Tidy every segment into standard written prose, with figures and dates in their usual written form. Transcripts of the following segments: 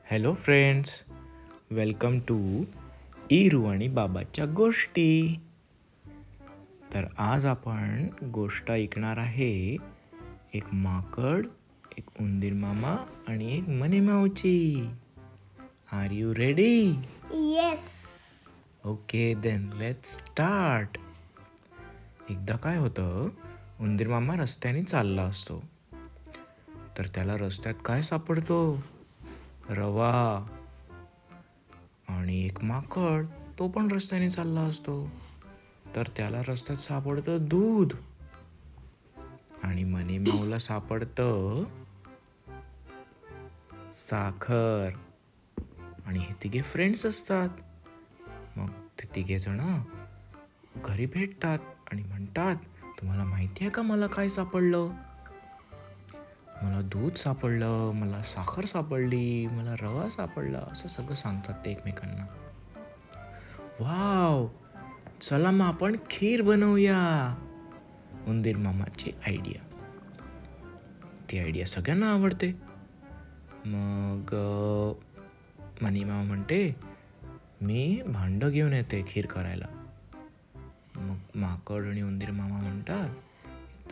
Hello friends, welcome to इरू आणि बाबाच्या गोष्टी. तर आज आपण गोष्ट ऐकणार आहे एक माकड, एक उंदीर मामा आणि एक मनी माऊची. Are you ready? Yes. Okay then let's start. एकदा काय होतं, उंदीर मामा रस्त्याने चालला असतो. तर त्याला रस्त्यात काय सापडतो? रवा. आणि एक माकड, तो पण रस्त्याने चालला असतो. तर त्याला रस्त्यात सापडतं दूध. आणि मनी माऊला सापडतं साखर. आणि हे तिघे फ्रेंड्स असतात. मग ते तिघे जण घरी भेटतात आणि म्हणतात, तुम्हाला माहिती आहे का मला काय सापडलं? मला दूध सापडलं, मला साखर सापडली, मला रवा सापडला, असं सगळं सांगतात ते एकमेकांना. वाव, चला मग आपण खीर बनवूया. उंदीर मामाची आयडिया. ती आयडिया सगळ्यांना आवडते. मग मनी मामा म्हणते, मी भांडं घेऊन येते खीर करायला. मग माकड आणि उंदीर मामा म्हणतात,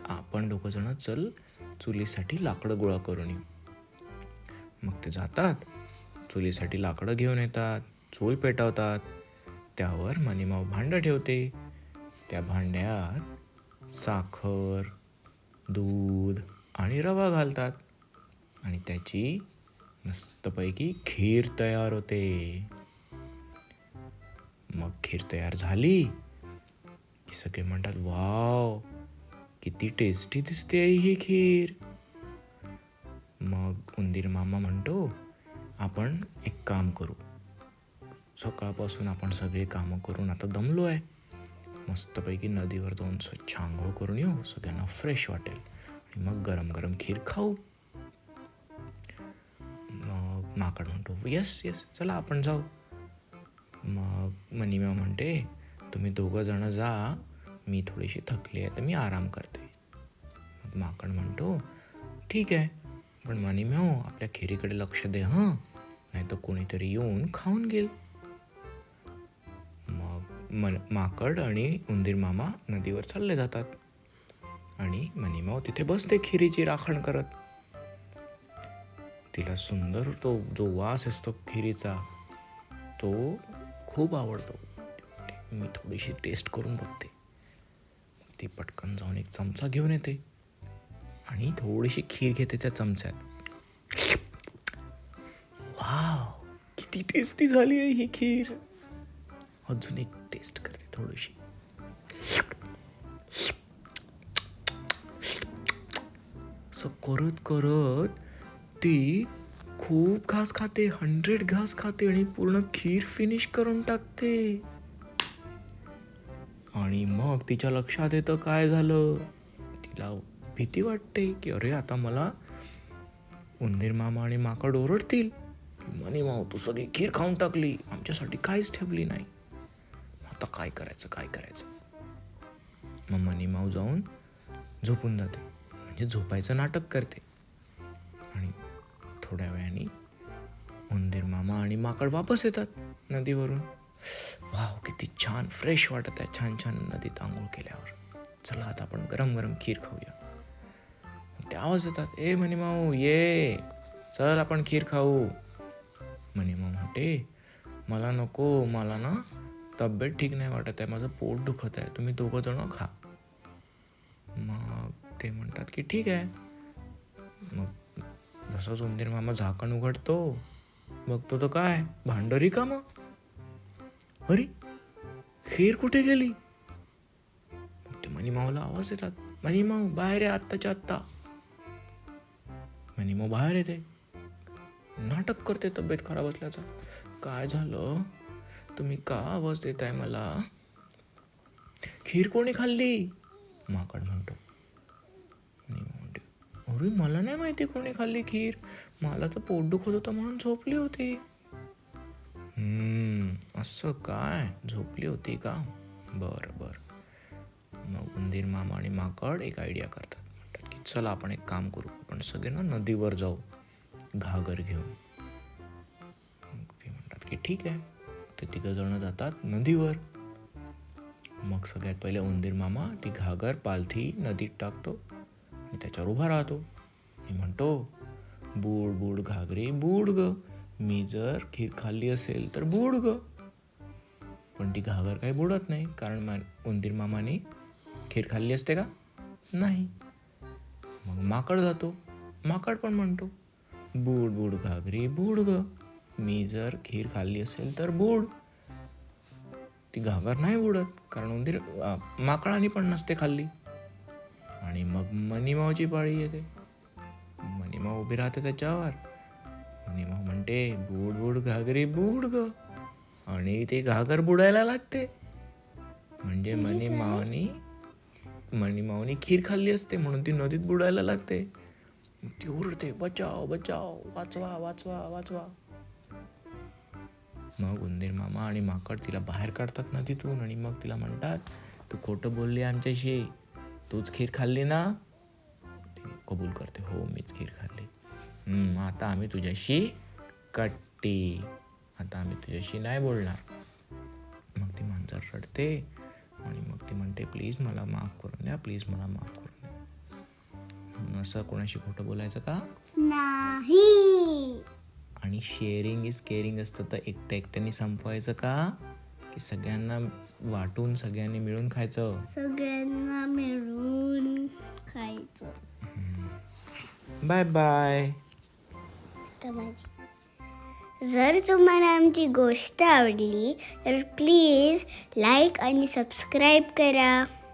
आपण दोघं जण चल चुलीसाठी लाकडं गोळा करून येऊ. मग ते जातात, चुलीसाठी लाकडं घेऊन येतात, चूल पेटवतात. त्यावर मनीमाऊ भांडं ठेवते. त्या भांड्यात साखर, दूध आणि रवा घालतात आणि त्याची मस्तपैकी खीर तयार होते. मग खीर तयार झाली की सगळे म्हणतात, वाव, किती टेस्टी दिसते ही खीर. मग उंदीर मामा म्हणतो, आपण एक काम करू. सकाळपासून आपण सगळे कामं करून आता दमलो आहे. मस्तपैकी नदीवर जाऊन स्वच्छ आंघोळ करून येऊ, सगळ्यांना फ्रेश वाटेल आणि मग गरम गरम खीर खाऊ. मग माकड म्हणतो, येस येस, चला आपण जाऊ. मग मनीमाऊ म्हणते, तुम्ही दोघं जण जा, मी थोडीशी थकली आहे तर मी आराम करते. मग माकड म्हणतो, ठीक आहे, पण मनीमाऊ आपल्या खिरीकडे लक्ष दे हं, नाही तर कोणीतरी येऊन खाऊन घेईल. मग माकड आणि उंदीर मामा नदीवर चालले जातात आणि मनीमाऊ तिथे बसते खिरीची राखण करत. तिला सुंदर तो जो वास असतो खिरीचा, तो खूप आवडतो. मी थोडीशी टेस्ट करून बघते. ती पटकन जाऊन एक चमचा घेऊन येते आणि थोडीशी खीर घेते त्या चमच्यात. वाव, किती टेस्टी झाली आहे ही खीर. अजून एक टेस्ट करते थोडीशी. असं करत करत ती खूप घास खाते, 100 घास खाते आणि पूर्ण खीर फिनिश करून टाकते. आणि मग तिच्या लक्षात येतं काय झालं. तिला भीती वाटते की अरे, आता मला उंदीर मामा आणि माकड ओरडतील, मनी माऊ तू सगळी खीर खाऊन टाकली, आमच्यासाठी काहीच ठेवली नाही. आता काय करायचं. मग मनी माऊ जाऊन झोपून जाते, म्हणजे झोपायचं नाटक करते. आणि थोड्या वेळाने उंदीर मामा आणि माकड वापस येतात नदीवरून. वाव, किती छान फ्रेश वाटत आहे छान छान नदीत आंघोळ केल्यावर. चला आता आपण गरम गरम खीर खाऊया. ते आवाज येतात, ए मनीमाऊ ये, चल आपण खीर खाऊ. मनीमाऊ म्हणते, मला नको, मला ना तब्येत ठीक नाही वाटत आहे, माझं पोट दुखत आहे, तुम्ही दोघं जण खा. मग ते म्हणतात की ठीक आहे. मग जसंच उंदीर मामा झाकण उघडतो, बघतो तर काय, भांडं रिकामं. अरे, खीर कुठे गेली? मग ते मनीमाऊला आवाज देतात, मनीमाऊ बाहेर आहे आत्ताच्या आत्ता. मनीमाऊ बाहेर येते, नाटक करते तब्येत खराब असल्याचं. काय झालं, तुम्ही का आवाज देताय मला? खीर कोणी खाल्ली? माकड म्हणतो. मनीमाऊ म्हणते, अरे मला नाही माहिती कोणी खाल्ली खीर, मला तर पोट दुखत होतं म्हणून झोपली होती. असं काय, झोपली होती का? बरं. मग उंदीर मामा आणि माकड एक आयडिया करतात. म्हणतात की चला आपण एक काम करू, आपण सगळे ना नदीवर जाऊ घागर घेऊन. ठीक आहे. ते तिघं जण जातात नदीवर. मग सगळ्यात पहिले उंदीर मामा ती घागर पालथी नदीत टाकतो आणि त्याच्यावर उभा राहतो आणि म्हणतो, बूड बूड घागरे बूड ग, मी जर खीर खाल्ली असेल तर बूड ग. पण ती घागर काही बुडत नाही, कारण उंदीर मामाने खीर खाल्ली असते का? नाही. मग माकड जातो. माकड पण म्हणतो, बूड बूड घागरे बूड ग, मी जर खीर खाल्ली असेल तर बूड. ती घागर नाही बुडत, कारण माकडाने पण नसते खाल्ली. आणि मग मनीमावची पाळी येते. मनीमाव उभी राहते त्याच्यावर. मनीमाव म्हणते, बूड बूड घागरे बूड ग, आणि ती घागर बुडायला लागते. म्हणजे मनीमावनी खीर खाल्ली असते म्हणून ती नदीत बुडायला लागते. ती ओरडते, बचाव बचाव, वाचवा वाचवा वाचवा. मग उंदीर मामा आणि माकड तिला बाहेर काढतात नदीतून आणि मग तिला म्हणतात, तू खोटं बोलली आमच्याशी, तूच खीर खाल्ली ना? ती कबूल करते, हो मीच खीर खाल्ली. आता आम्ही तुझ्याशी कट्टी, आता आम्ही तुझ्याशी नाही बोलणार. मग ती मांजर रडते आणि मग ती म्हणते, प्लीज मला माफ करून द्या, प्लीज मला माफ करून द्या. म्हणून असं कोणाशी खोटं बोलायचं का नाही. आणि शेअरिंग इज केअरिंग असतं तर एकट्याने संपवायचं का, की सगळ्यांना वाटून सगळ्यांनी मिळून खायचं? सगळ्यांना मिळून खायचं. Bye bye. जर तुम्हाला आमची गोष्ट आवडली तर प्लीज लाईक आणि सबस्क्राईब करा.